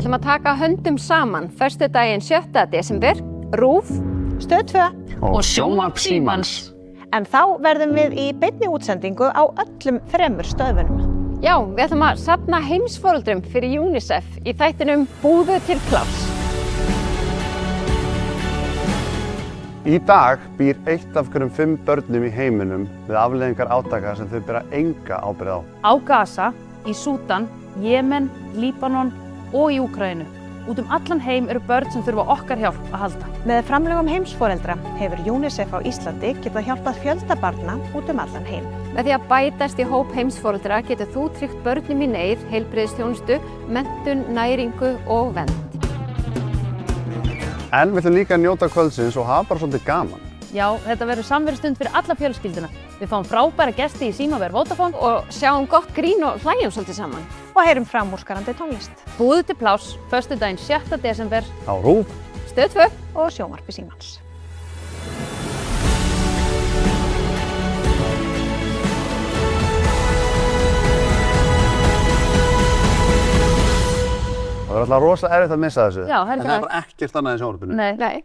Við ætlum að taka höndum saman föstudaginn 7. desember, RÚV, Stöð 2 og Sjónvarp Símans. En þá verðum við í beinni útsendingu á öllum 3 stöðvunum. Já, við ætlum að safna heimsforeldrum fyrir UNICEF í þættinum Búðu til pláss. Í dag býr 1 af hverjum 5 börnum í heiminum við afleiðingar átaka sem þau bera enga ábyrgð á. Á Gaza, í Súdan, Jemen, Líbanon og í Úkraínu. Út allan heim eru börn sem þurfa okkar hjálp að halda. Með framlögum heimsforeldra hefur UNICEF á Íslandi getað hjálpað fjölda barna út allan heim. Með því að bætast í hóp heimsforeldra getur þú tryggt börnum í neyð, heilbrigðisþjónustu, menntun, næringu og vernd. En við ætlum líka að njóta kvöldsins og hafa bara svolítið gaman. Já, þetta verður samverustund fyrir alla fjölskylduna. Við fáum frábæra gesti í símaver Vodafone Og sjáum gott grín og hlæjum svolítið saman. Og heyrum framúrskarandi tónlist. Búðu til pláss, föstudaginn 7. desember. Á RÚV. Stöð 2. Og Sjónvarpi Símans. Það verður alltaf rosa erfitt að missa þessu. Já, það er En ekki það er bara ekkert annað í sjónvarpinu. Nei. Nei.